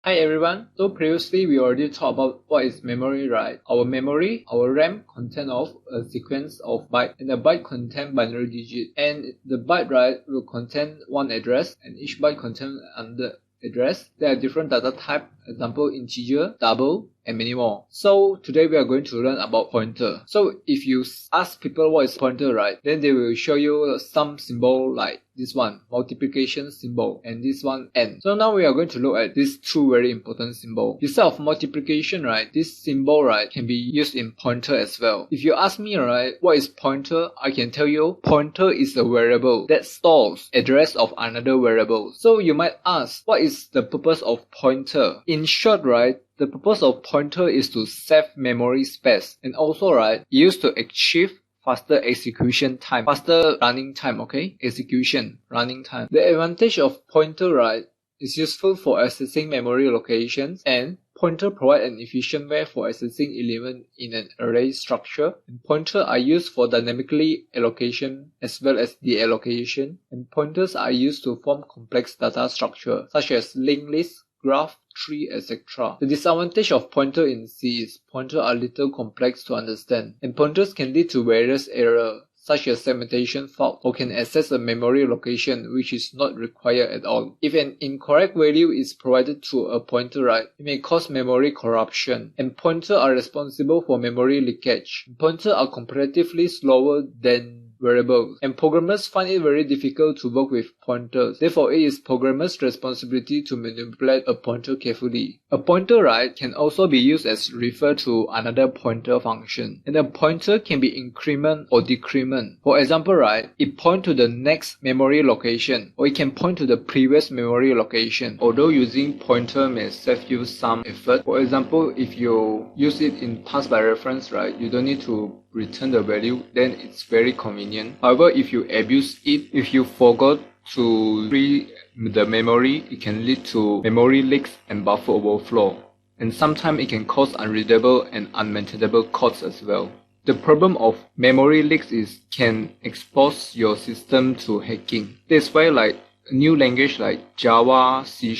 Hi everyone, so previously we already talked about what is memory, right? Our memory, our RAM contains of a sequence of bytes, and the byte contain binary digit, and the byte, right, will contain one address, and each byte contains another address. There are different data type, example integer, double, and many more. So today we are going to learn about pointer. So if you ask people what is pointer, right, then they will show you some symbol like this one, multiplication symbol, and this one, and. So now we are going to look at these two very important symbols. Instead of multiplication, right, this symbol, right, can be used in pointer as well. If you ask me, right, what is pointer, I can tell you pointer is a variable that stores address of another variable. So you might ask, what is the purpose of pointer? In short, right, the purpose of pointer is to save memory space, and also, right, used to achieve faster execution time, faster running time, okay? Execution, running time. The advantage of pointer, right, is useful for accessing memory locations, and pointer provide an efficient way for accessing elements in an array structure. And pointers are used for dynamically allocation as well as deallocation. And pointers are used to form complex data structure such as linked lists, graph, tree, etc. The disadvantage of pointer in C is pointers are little complex to understand, and pointers can lead to various errors such as segmentation fault, or can access a memory location which is not required at all. If an incorrect value is provided to a pointer, right, it may cause memory corruption, and pointers are responsible for memory leakage. Pointers are comparatively slower than variables, and programmers find it very difficult to work with pointers. Therefore, it is programmers' responsibility to manipulate a pointer carefully. A pointer, right, can also be used as refer to another pointer function, and a pointer can be increment or decrement. For example, right, it points to the next memory location, or it can point to the previous memory location. Although using pointer may save you some effort. For example, if you use it in pass by reference, right, you don't need to return the value, then it's very convenient. However, if you abuse it, if you forgot to free the memory, it can lead to memory leaks and buffer overflow, and sometimes it can cause unreadable and unmaintainable codes as well. The problem of memory leaks is can expose your system to hacking. That's why like a new language like Java, C#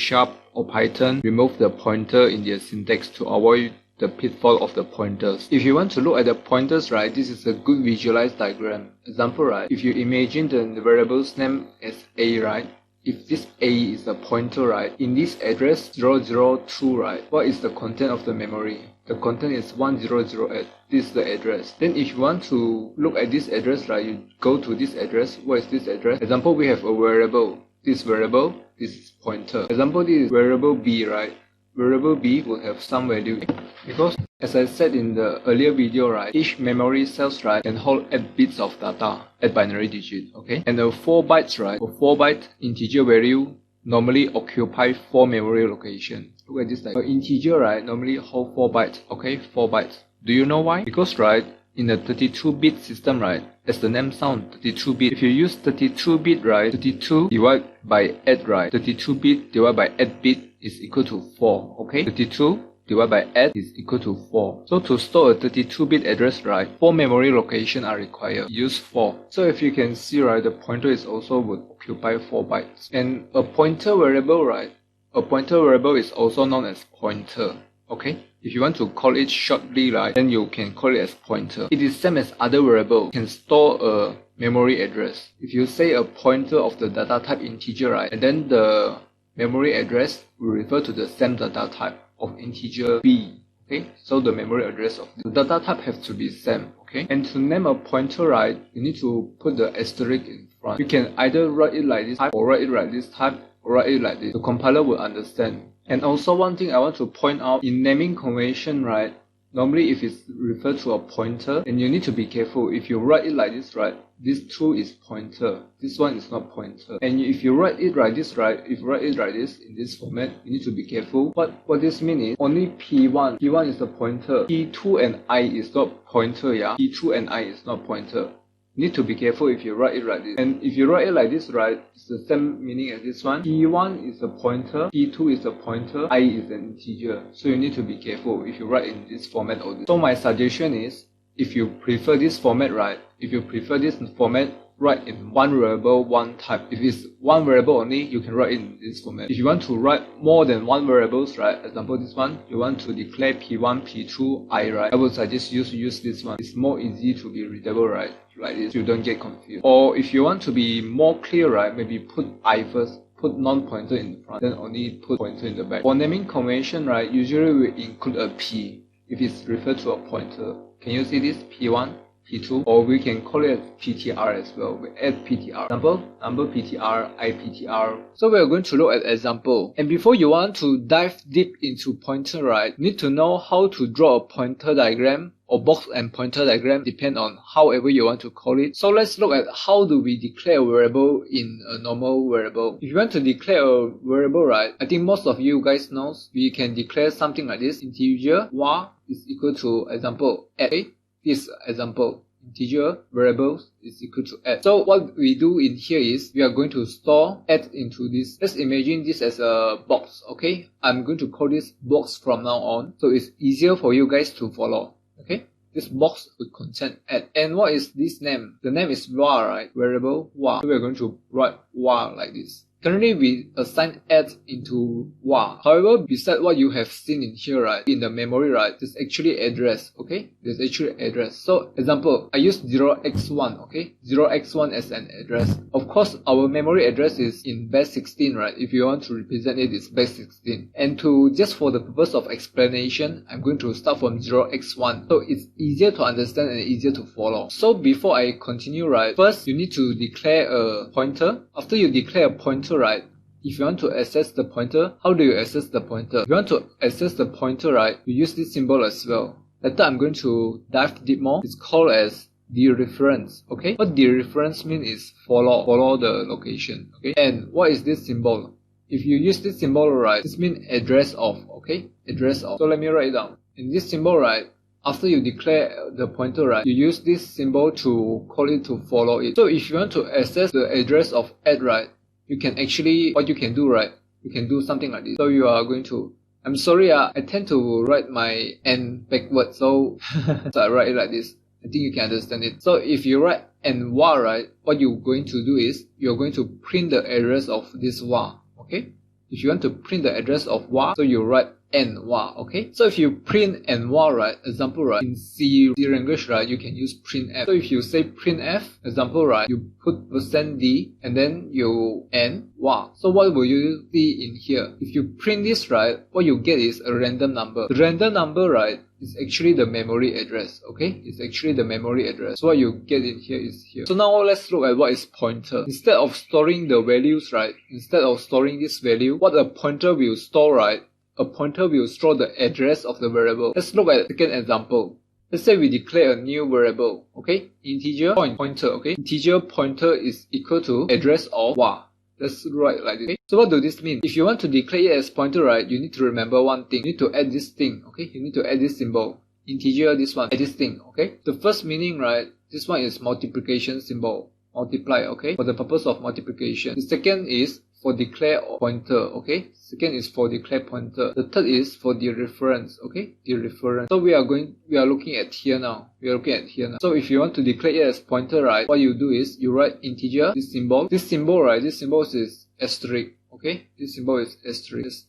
or Python remove the pointer in their syntax to avoid the pitfall of the pointers. If you want to look at the pointers, right, this is a good visualize diagram. Example, right, if you imagine the variable's name as A, right, if this A is a pointer, right, in this address 002, right, what is the content of the memory? The content is 1008. This is the address. Then if you want to look at this address, right, you go to this address. What is this address? Example, we have a variable. This variable, this is pointer. Example, this is variable B, right? Variable B will have some value, because as I said in the earlier video, right, each memory cells, right, can hold 8 bits of data, 8 binary digit, okay? And the 4 bytes, right, a 4 byte integer value normally occupy 4 memory locations. Look at this type. An integer, right, normally hold 4 bytes, okay? 4 bytes. Do you know why? Because, right, in a 32-bit system, right, as the name sounds, 32-bit. If you use 32-bit, right, 32 divided by 8, right, 32-bit divided by 8-bit is equal to 4, okay? 32 divided by 8 is equal to 4. So to store a 32-bit address, right, 4 memory locations are required. Use 4. So if you can see, right, the pointer is also would occupy 4 bytes. And a pointer variable, right, a pointer variable is also known as pointer, okay? If you want to call it shortly, right, then you can call it as pointer. It is same as other variable. You can store a memory address. If you say a pointer of the data type integer, right, and then the memory address will refer to the same data type of integer B, okay? So the memory address of the data type has to be same, okay? And to name a pointer, right, you need to put the asterisk in front. You can either write it like this type, or write it like this type, or write it like this. The compiler will understand. And also one thing I want to point out, in naming convention, right, normally if it's referred to a pointer, and you need to be careful. If you write it like this, right, this 2 is pointer, this one is not pointer. And if you write it like this, right, if you write it like this in this format, you need to be careful. What this means is only P1 is the pointer, P2 and I is not pointer, yeah, P2 and I is not pointer. You need to be careful if you write it like this. And if you write it like this, right, it's the same meaning as this one. P1 is a pointer, P2 is a pointer, I is an integer. So you need to be careful if you write in this format or this. So my suggestion is, if you prefer this format, right, if you prefer this format, write in one variable, one type. If it's one variable only, you can write in this format. If you want to write more than one variables, right? Example, this one, you want to declare P1, P2, I, right? I would suggest you to use this one. It's more easy to be readable, right? Like this, you don't get confused. Or if you want to be more clear, right? Maybe put I first. Put non-pointer in the front, then only put pointer in the back. For naming convention, right, usually we include a P if it's referred to a pointer. Can you see this? P1, P2, or we can call it PTR as well. We add PTR. Number PTR, IPTR. So we are going to look at example. And before you want to dive deep into pointer, right, you need to know how to draw a pointer diagram or box and pointer diagram, depend on however you want to call it. So let's look at how do we declare a variable in a normal variable. If you want to declare a variable, right, I think most of you guys knows we can declare something like this. Integer var is equal to example add. Okay? This example integer variables is equal to add. So what we do in here is we are going to store add into this. Let's imagine this as a box. Okay, I'm going to call this box from now on, so it's easier for you guys to follow. Okay, this box will contain add. And what is this name? The name is var, right? Variable var. So we are going to write var like this. Currently, we assign add into var. However, besides what you have seen in here, right, in the memory, right, there's actually address, okay? There's actually address. So, example, I use 0x1, okay? 0x1 as an address. Of course, our memory address is in base 16, right? If you want to represent it, it's base 16. And just for the purpose of explanation, I'm going to start from 0x1. So, it's easier to understand and easier to follow. So, before I continue, right, first, you need to declare a pointer. After you declare a pointer, right, if you want to access the pointer, how do you access the pointer? If you want to access the pointer, right, you use this symbol as well. Later I'm going to dive deep more. It's called as dereference. Okay, what dereference means is follow the location. Okay, and what is this symbol? If you use this symbol, right, this means address of. Okay, address of. So let me write it down. In this symbol, right, after you declare the pointer, right, you use this symbol to call it to follow it. So if you want to access the address of add, right, you can actually, what you can do, right, you can do something like this. So you are going to, I'm sorry, I tend to write my n backwards, so, so I write it like this. I think you can understand it. So if you write n var, right, what you're going to do is, you're going to print the address of this var, okay? If you want to print the address of var, so you write n var, okay? So if you print n var, right, example, right, in C language, right, you can use printf. So if you say printf, example, right, you put %d and then you n var. So what will you see in here? If you print this, right, what you get is a random number. The random number, right, is actually the memory address, okay? It's actually the memory address. So what you get in here is here. So now let's look at what is pointer. Instead of storing the values, right, instead of storing this value, what a pointer will store, right, a pointer will store the address of the variable. Let's look at the second example. Let's say we declare a new variable, okay? Integer pointer, okay? Integer pointer is equal to address of var. Let's write like this. Okay? So what does this mean? If you want to declare it as pointer, right, you need to remember one thing. You need to add this thing, okay? You need to add this symbol. Integer, this one, add this thing, okay? The first meaning, right, this one is multiplication symbol. Multiply, okay? For the purpose of multiplication. The second is for declare pointer, okay? Second is for declare pointer. The third is for dereference, okay? Dereference. So we are looking at here now. So if you want to declare it as pointer, right, what you do is you write integer, this symbol. This symbol, right, this symbol is asterisk, okay? This symbol is asterisk,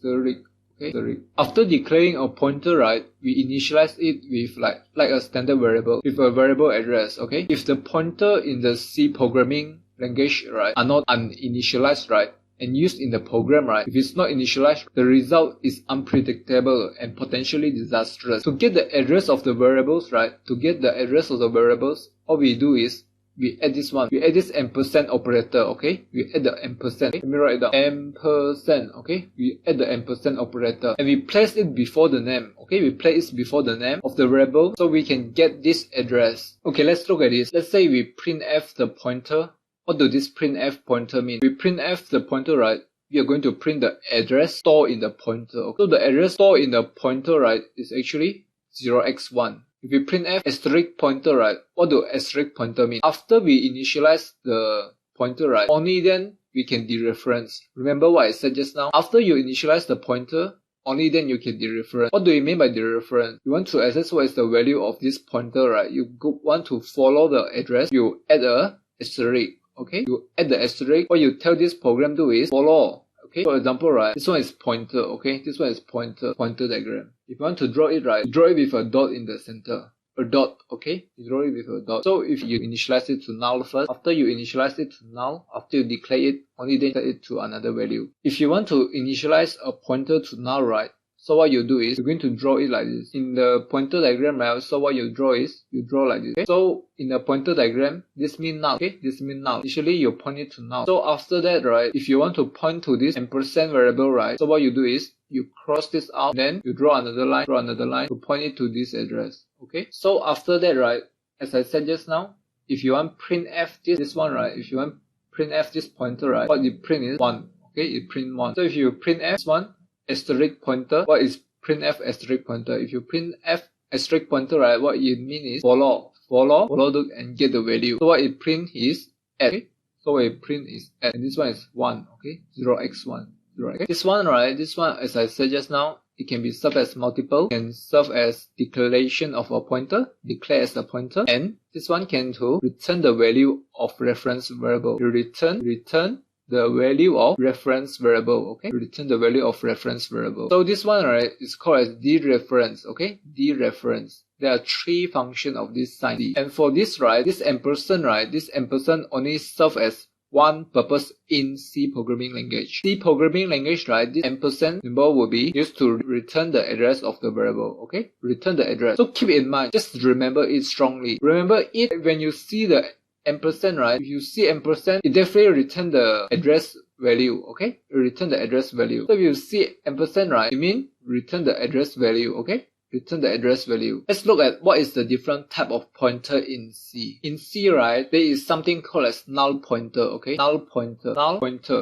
okay? After declaring a pointer, right, we initialize it with like a standard variable, with a variable address, okay? If the pointer in the C programming language, right, are not uninitialized, right, and used in the program, right, if it's not initialized, the result is unpredictable and potentially disastrous. To get the address of the variables, right, what we do is we add this one. We add this ampersand operator, okay? We add the ampersand. Let me write it down. Ampersand, okay? We add the ampersand operator. And we place it before the name, okay? We place it before the name of the variable so we can get this address. Okay, let's look at this. Let's say we printf the pointer. What does this printf pointer mean? We printf the pointer, right? We are going to print the address stored in the pointer. Okay? So the address stored in the pointer, right, is actually 0x1. If we printf asterisk pointer, right, what do asterisk pointer mean? After we initialize the pointer, right, only then we can dereference. Remember what I said just now? After you initialize the pointer, only then you can dereference. What do you mean by dereference? You want to access what is the value of this pointer, right? You want to follow the address, you add a asterisk. okay, you add the asterisk. What you tell this program do is follow. Okay, for example, right, this one is pointer, okay, this one is pointer diagram. If you want to draw it, right, draw it with a dot in the center. A dot, okay, you draw it with a dot. So if you initialize it to null first, after you initialize it to null, after you declare it, only then set it to another value. If you want to initialize a pointer to null, right, so what you do is, you're going to draw it like this. In the pointer diagram, right, so what you draw is, you draw like this. Okay? So in the pointer diagram, this means null. Okay, this means null. Initially, you point it to null. So after that, right, if you want to point to this ampersand variable, right, so what you do is, you cross this out, then you draw another line to point it to this address. Okay, so after that, right, as I said just now, if you want printf this one, right, if you want printf this pointer, right, what you print is 1. Okay, you print 1. So if you printf this one, asterisk pointer, what is printf asterisk pointer? If you printf asterisk pointer, right, what it means is follow and get the value. So what it print is add. Okay? So what it print is add. And this one is 1, okay? 0x1. 0x. Okay? This one, right, this one, as I said just now, it can be served as multiple, can serve as declaration of a pointer, declare as a pointer, and this one can to return the value of reference variable. You return the value of reference variable, okay? Return the value of reference variable. So this one, right, is called as dereference, okay? Dereference. There are 3 functions of this sign D. And for this, right, this ampersand, right, this ampersand only serves as one purpose in C programming language. C programming language, right, this ampersand symbol will be used to return the address of the variable, okay? Return the address. So keep in mind, just remember it strongly. Remember it when you see the ampersand, right? If you see ampersand, it definitely return the address value, okay? Return the address value. So if you see ampersand, right, it means return the address value, okay? Return the address value. Let's look at what is the different type of pointer in C. In C, right, there is something called as null pointer, okay? Null pointer.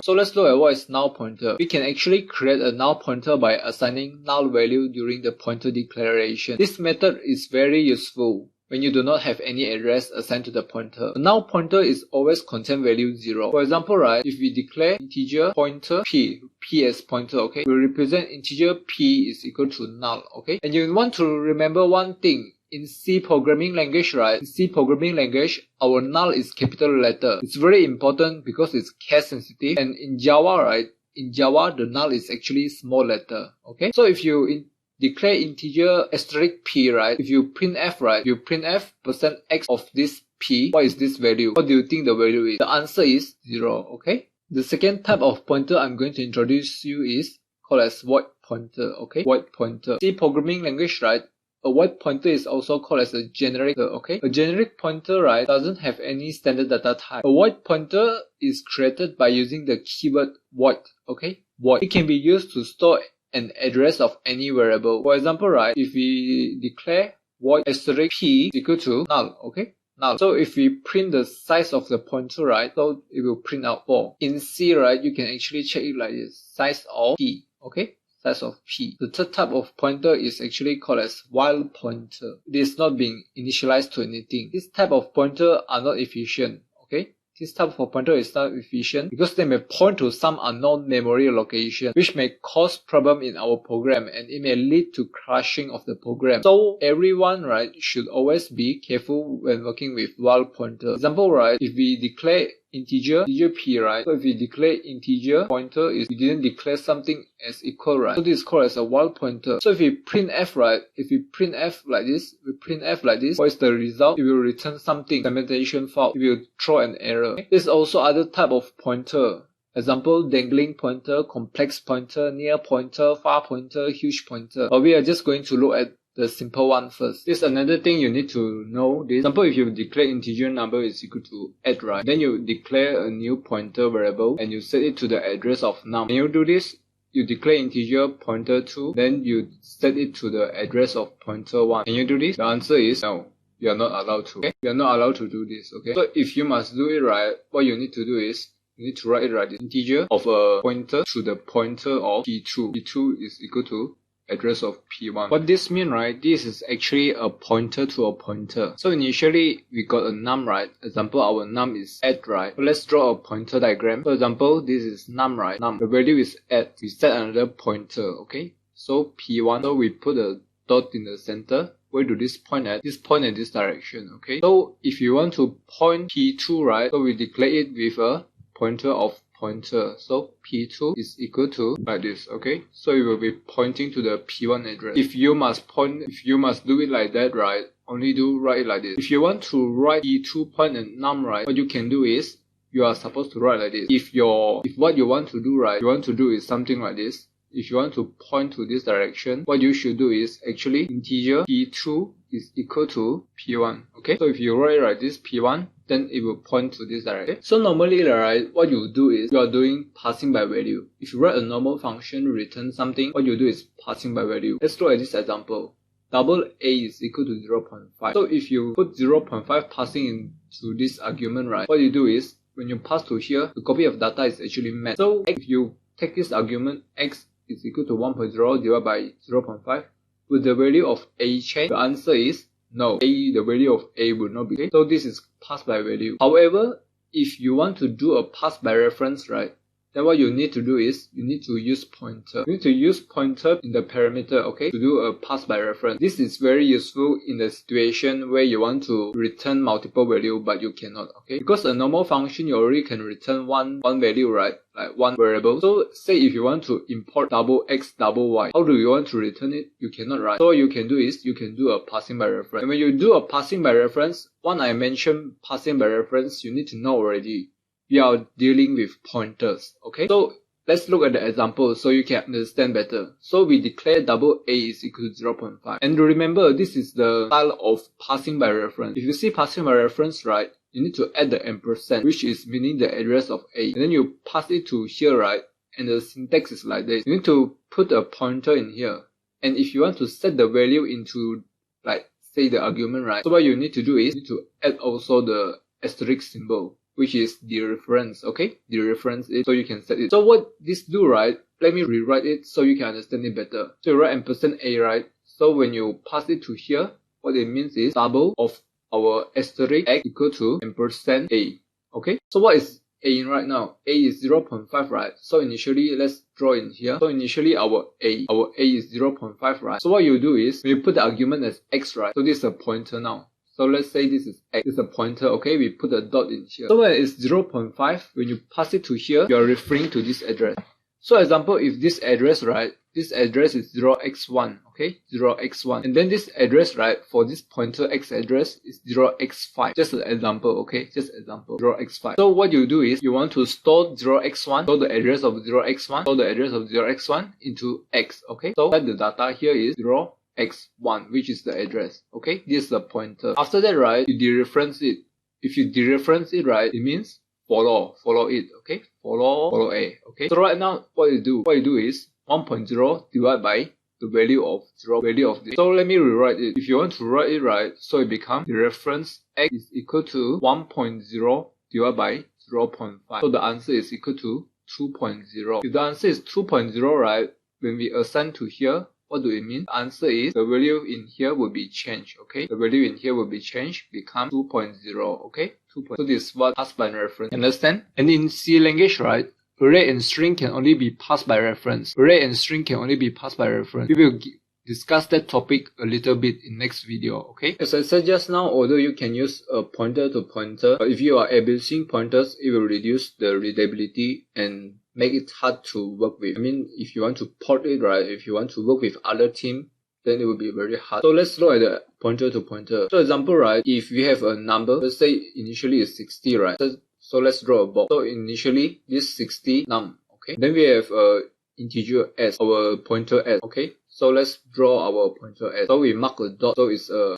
So let's look at what is null pointer. We can actually create a null pointer by assigning null value during the pointer declaration. This method is very useful when you do not have any address assigned to the pointer. A null pointer is always contain value 0. For example, right, if we declare integer pointer p as pointer, okay, we represent integer p is equal to null, okay? And you want to remember one thing. In C programming language, right, in C programming language, our null is capital letter. It's very important because it's case sensitive. And in Java, right, in Java, the null is actually small letter, okay? So if you declare integer asterisk p, right? If you printf, right? You printf %x of this p. What is this value? What do you think the value is? The answer is 0, okay? The second type of pointer I'm going to introduce you is called as void pointer, okay? Void pointer. C programming language, right? A void pointer is also called as a generic, okay? A generic pointer, right, doesn't have any standard data type. A void pointer is created by using the keyword void, okay? Void. It can be used to store an address of any variable. For example, right, if we declare void asterisk p is equal to null, okay? Null. So if we print the size of the pointer, right, so it will print out 4. In C, right, you can actually check it like this. Size of p, okay? Size of p. The third type of pointer is actually called as while pointer. It is not being initialized to anything. This type of pointer are not efficient, okay? This type of pointer is not efficient because they may point to some unknown memory location, which may cause problem in our program and it may lead to crashing of the program. So everyone, right, should always be careful when working with while pointer. Example, right, if we declare integer p, right, so if we declare integer pointer is we didn't declare something as equal, right, so this is called as a while pointer. So if we printf, right, if we printf like this, what is the result? It will return something, segmentation fault. It will throw an error. Okay? There's also other type of pointer. Example, dangling pointer, complex pointer, near pointer, far pointer, huge pointer. But we are just going to look at the simple one first. There's another thing you need to know. For example, if you declare integer number is equal to add, right, then you declare a new pointer variable and you set it to the address of num. Can you do this? You declare integer pointer 2, then you set it to the address of pointer 1. Can you do this? The answer is no. You are not allowed to. Okay? You are not allowed to do this, okay? So if you must do it right, what you need to do is you need to write it right. The integer of a pointer to the pointer of p2. p2 is equal to address of p1. What this means, right, this is actually a pointer to a pointer. So initially we got a num, right? Example, our num is add, right? So let's draw a pointer diagram. For example, this is num, right? Num. The value is add. We set another pointer, okay? So p1, so we put a dot in the center. where do this point at? This point at this direction, okay? So if you want to point P2, right? So we declare it with a pointer of pointer. So P2 is equal to like this, okay? So it will be pointing to the P1 address. If you must do it like that, right? Only write it like this. If you want to write P2 point and num, right? What you can do is you are supposed to write like this. If what you want to do, right? You want to do is something like this. If you want to point to this direction, what you should do is actually integer P2 is equal to P1, okay? So if you write like this P1, then it will point to this direction. Okay? So normally, right, what you do is you are doing passing by value. If you write a normal function, return something, what you do is passing by value. Let's look at this example. Double A is equal to 0.5. So if you put 0.5 passing into this argument, right, what you do is when you pass to here, the copy of data is actually met. So if you take this argument, x is equal to 1.0 divided by 0.5, would the value of A change? The answer is no. The value of A will not be changed. So this is pass by value. However, if you want to do a pass by reference, right, then what you need to do is you need to use pointer. You need to use pointer in the parameter, okay, to do a pass by reference. This is very useful in the situation where you want to return multiple value but you cannot, okay? Because a normal function you already can return one value, right? Like one variable. So say if you want to import double x double y, how do you want to return it? You cannot, right? So what you can do is you can do a passing by reference. And when you do a passing by reference, one I mentioned passing by reference, you need to know already. We are dealing with pointers, okay? So let's look at the example so you can understand better. So we declare double A is equal to 0.5. And remember, this is the style of passing by reference. If you see passing by reference, right, you need to add the ampersand, which is meaning the address of A. And then you pass it to here, right? And the syntax is like this. You need to put a pointer in here. And if you want to set the value into, like, say the argument, right? So what you need to do is you need to add also the asterisk symbol, which is dereference, okay? Dereference it so you can set it. So what this do, right? Let me rewrite it so you can understand it better. So you write ampersand A, right? So when you pass it to here, what it means is double of our asterisk x equal to ampersand A, okay? So what is A in right now? A is 0.5, right? So initially, let's draw in here. So initially our A is 0.5, right? So what you do is when you put the argument as x, right? So this is a pointer now. So let's say this is x, this is a pointer, okay? We put a dot in here. So when it's 0.5, when you pass it to here, you are referring to this address. So example, if this address, right, this address is 0x1, okay? 0x1. And then this address, right, for this pointer x address is 0x5. Just an example, okay? Just example, 0x5. So what you do is you want to store 0x1, store the address of 0x1, store the address of 0x1 into x, okay? So that the data here is 0x1, which is the address, okay? This is the pointer. After that, right, you dereference it. If you dereference it, right, it means follow it, okay? Follow A, okay? So right now, what you do is 1.0 divided by the value of 0, value of this. So let me rewrite it. If you want to write it right, so it becomes dereference x is equal to 1.0 divided by 0.5. So the answer is equal to 2.0. If the answer is 2.0, right, when we assign to here, what do it mean? The answer is the value in here will be changed, okay? The value in here will be changed, become 2.0, okay? 2.0. So this is what passed by reference. Understand? And in C language, right, array and string can only be passed by reference. Array and string can only be passed by reference. We will discuss that topic a little bit in next video, okay? As I said just now, although you can use a pointer to pointer, but if you are abusing pointers, it will reduce the readability and make it hard to work with. I mean, if you want to port it, right, if you want to work with other team, then it will be very hard. So let's look at the pointer to pointer. So example, right, if we have a number, let's say initially is 60, right? So let's draw a box. So initially, this 60 num, okay? Then we have a integer s, our pointer s, okay? So let's draw our pointer s. So we mark a dot, so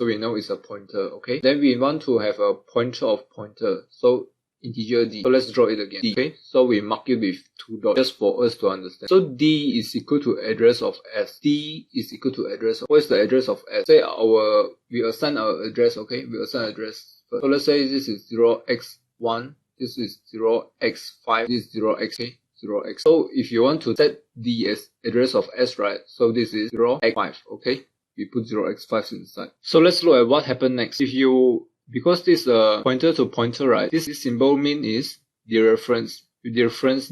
we know it's a pointer, okay? Then we want to have a pointer of pointer, so integer d. So let's draw it again, d, okay? So we mark it with 2 dots just for us to understand. So d is equal to address of s. D is equal to address of, what is the address of s? Say we assign our address, okay? We assign address first. So let's say this is 0x1, this is 0x5, this is 0x, 0x. So if you want to set d as address of s, right? So this is 0x5, okay? We put 0x5 inside. So let's look at what happened next. Because this pointer to pointer, right? This symbol mean is dereference. You dereference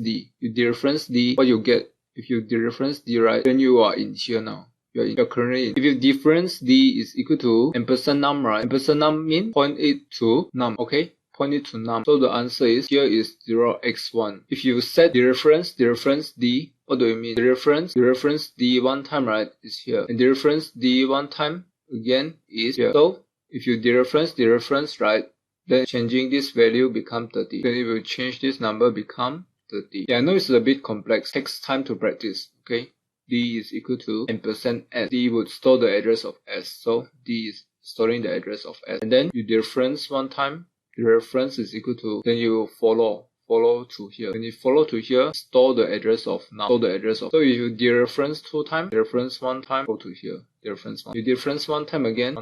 d. What you get? If you dereference d, right, then you are in here now. you're currently in. If you difference d is equal to ampersand num, right? Ampersand num means point it to num, okay? Point it to num. So the answer is here is 0x1. If you set dereference d, what do you mean? Dereference d one time, right, is here. And dereference d one time again is here. So if you dereference, right, then changing this value become 30. Then it will change this number become 30. Yeah, I know it's a bit complex. Takes time to practice, okay? D is equal to ampersand S. D would store the address of S. So D is storing the address of S. And then you dereference one time. Dereference is equal to, then you follow to here. When you follow to here, store the address of now. So if you dereference two times, dereference one time, go to here. Dereference one. You dereference one time again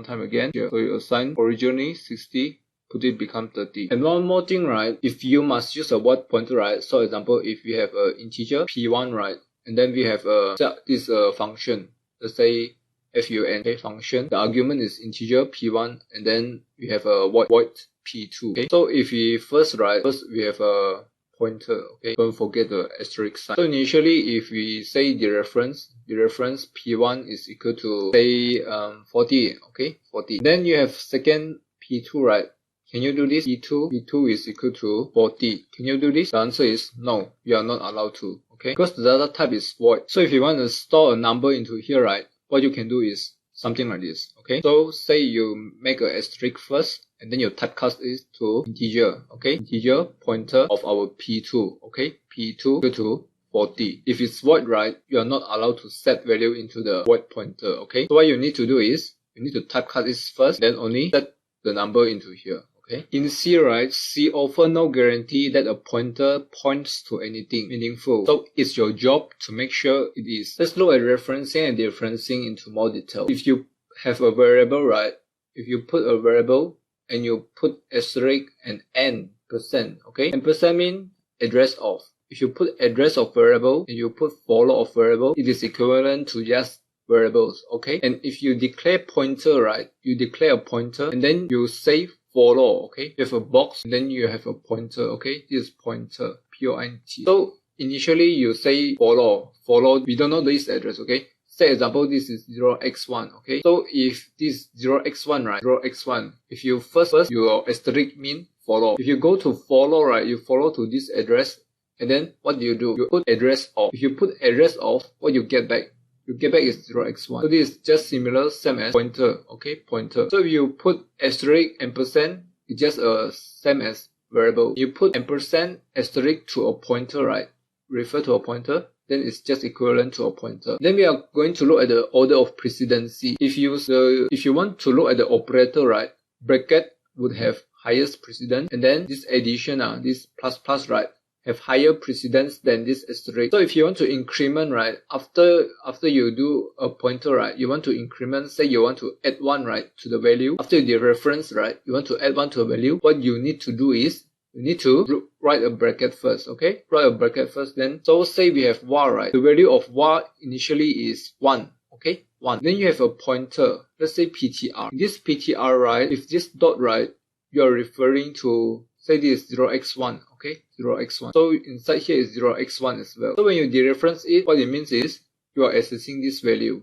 here. So you assign originally 60. Put it become 30. And one more thing, right? If you must use a word pointer, right? So example, if we have an integer p1, right? And then we have this function. Let's say fun, okay, function. The argument is integer p1, and then we have a void p2. Okay. So if we first we have a pointer. Okay. Don't forget the asterisk sign. So initially, if we say dereference p1 is equal to say 40. Okay, 40. Then you have second p2, right? Can you do this? P2 is equal to 40. Can you do this? The answer is no. You are not allowed to. Okay? Because the data type is void. So if you want to store a number into here, right, what you can do is something like this. Okay? So say you make an asterisk first, and then you typecast it to integer. Okay? Integer pointer of our P2. Okay? P2 equal to 40. If it's void, right, you are not allowed to set value into the void pointer. Okay? So what you need to do is, you need to typecast this first, then only set the number into here. Okay. In C, right, C offer no guarantee that a pointer points to anything meaningful. So it's your job to make sure it is. Let's look at referencing and dereferencing into more detail. If you have a variable, right, if you put a variable and you put asterisk and %, okay, and % means address of. If you put address of variable and you put follow of variable, it is equivalent to just variables, okay? And if you declare pointer, right, you declare a pointer and then you say follow, okay? You have a box and then you have a pointer, okay? This is pointer, P-O-I-N-T. So initially you say follow, we don't know this address, okay? Say example, this is 0x1, okay? So if this 0x1, right, 0x1, if you first your asterisk mean follow. If you go to follow, right, you follow to this address and then what do? You put address of. If you put address of, what you get back? You get back is 0x1. So this is just similar, same as pointer, okay, pointer. So if you put asterisk and %, it's just same as variable. You put ampersand asterisk to a pointer, right, refer to a pointer, then it's just equivalent to a pointer. Then we are going to look at the order of precedency. If you want to look at the operator, right, bracket would have highest precedence, and then this addition, this plus, right, have higher precedence than this asterisk. So if you want to increment, right, after you do a pointer, right, you want to increment, say you want to add 1, right, to the value. After you dereference, right, you want to add 1 to a value. What you need to do is, you need to write a bracket first, okay? Write a bracket first, then, so say we have var, right? The value of var initially is 1, okay? 1. Then you have a pointer, let's say ptr. This ptr, right, if this dot, right, you are referring to, say this is 0x1, okay? 0x1. So inside here is 0x1 as well. So when you dereference it, what it means is you are accessing this value.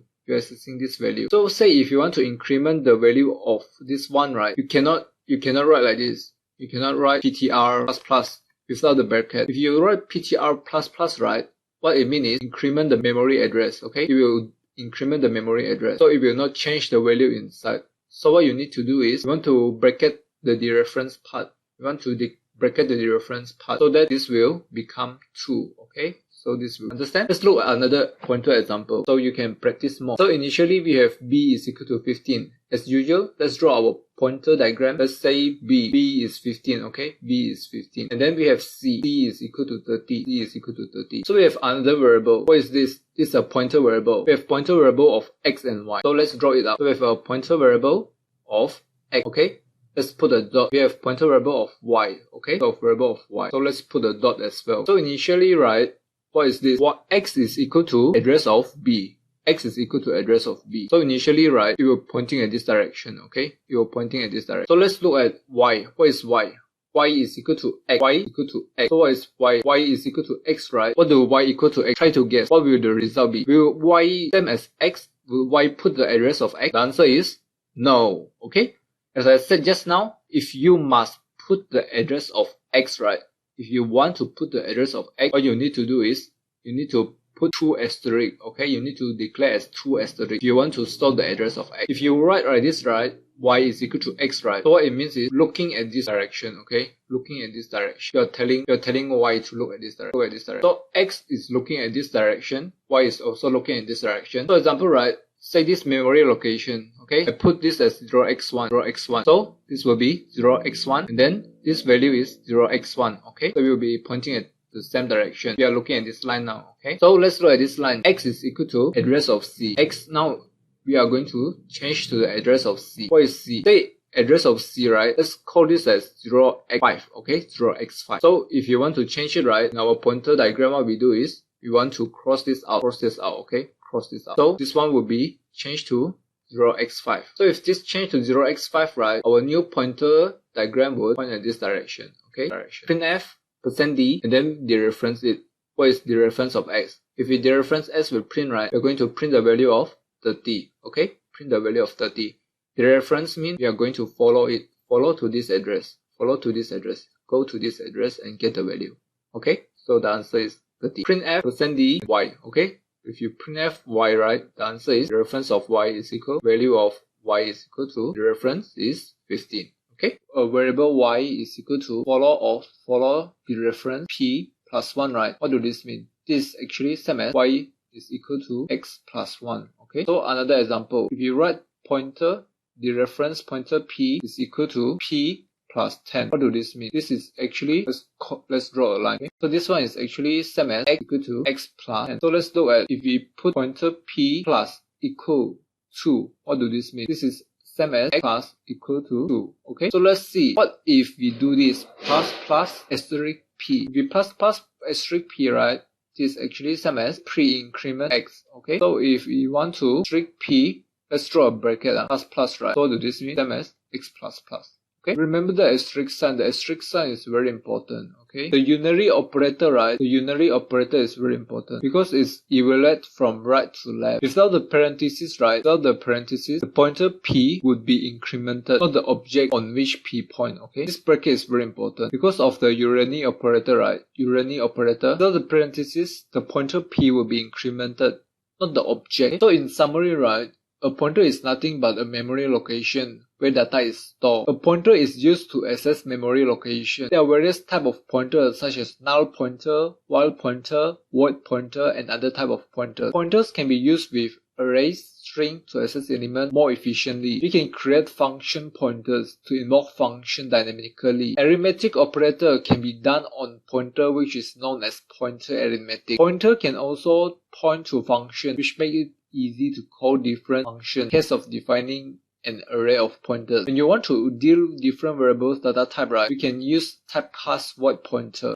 So say if you want to increment the value of this 1, right, you cannot write like this. You cannot write ptr plus without the bracket. If you write ptr plus, right, what it means is increment the memory address, okay? You will increment the memory address. So it will not change the value inside. So what you need to do is you want to bracket the dereference part. You want to bracket the dereference part so that this will become 2, okay? So this will understand. Let's look at another pointer example so you can practice more. So initially we have b is equal to 15. As usual, let's draw our pointer diagram. Let's say b is 15, okay? b is 15. And then we have c is equal to 30. So we have another variable. What is this? This is a pointer variable. We have pointer variable of x and y. So let's draw it up. So we have a pointer variable of x, okay? Let's put a dot. We have pointer variable of y, okay? So variable of y. So let's put a dot as well. So initially, right, what is this? What x is equal to address of b. X is equal to address of b. So initially, right, you were pointing at this direction, okay? You were pointing at this direction. So let's look at y. What is y? Y is equal to x. Y equal to x. So what is y? Y is equal to x, right? What do y equal to x? Try to guess. What will the result be? Will y same as x will y put the address of x? The answer is no. Okay? As I said just now, if you must put the address of x, right? If you want to put the address of x, what you need to do is you need to put 2 asterisk. Okay? You need to declare as 2 asterisk if you want to store the address of x. If you write like this, right? Y is equal to x, right? So what it means is looking at this direction, okay? Looking at this direction. You're telling y to look at this direction. So x is looking at this direction, y is also looking at this direction. For example, right? Say this memory location, okay? I put this as 0x1, 0x1. So this will be 0x1, and then this value is 0x1, okay? So we will be pointing at the same direction. We are looking at this line now, okay? So let's look at this line. X is equal to address of C. X now we are going to change to the address of C. What is C? Say address of C, right? Let's call this as 0x5, okay? 0x5. So if you want to change it, right, in our pointer diagram, what we do is we want to cross this out, okay? Cross this out. So this one will be changed to 0x5. So if this change to 0x5, right, our new pointer diagram would point in this direction, okay? Printf %d and then dereference it. What is dereference of x? If we dereference x will print, right, we're going to print the value of 30, okay? Print the value of 30. Dereference means we are going to follow it. Follow to this address. Follow to this address. Go to this address and get the value. Okay? So the answer is 30. Printf %d y, okay? If you printf y, right, the answer is dereference of y is equal, value of y is equal to, dereference is 15. Okay? A variable y is equal to follow dereference p plus 1, right? What do this mean? This is actually same as y is equal to x plus 1. Okay, so another example, if you write pointer, dereference pointer p is equal to p plus 10. What do this mean? This is actually, let's draw a line. Okay? So this one is actually same as x equal to x plus 10. So let's look at, if we put pointer p plus equal to, what do this mean? This is same as x plus equal to 2. Okay, so let's see, what if we do this plus asterisk p? If we plus asterisk p, right, this is actually same as pre-increment x, okay? So if we want to strict p, let's draw a bracket, plus, right? So this means same as x plus plus, okay? Remember the asterisk sign. The asterisk sign is very important, okay? The unary operator, right? The unary operator is very important because it's evaluate from right to left. Without the parentheses, right? Without the parentheses, the pointer p would be incremented, not the object on which p point, okay? This bracket is very important because of the unary operator, right? Unary operator, without the parentheses, the pointer p will be incremented, not the object. So in summary, right, a pointer is nothing but a memory location where data is stored. A pointer is used to access memory location. There are various types of pointers such as null pointer, while pointer, void pointer, and other type of pointers. Pointers can be used with arrays, string to access elements more efficiently. We can create function pointers to invoke function dynamically. Arithmetic operator can be done on pointer, which is known as pointer arithmetic. Pointer can also point to function, which make it easy to call different functions in case of defining an array of pointers. When you want to deal with different variables data type, right, you can use typecast void pointer.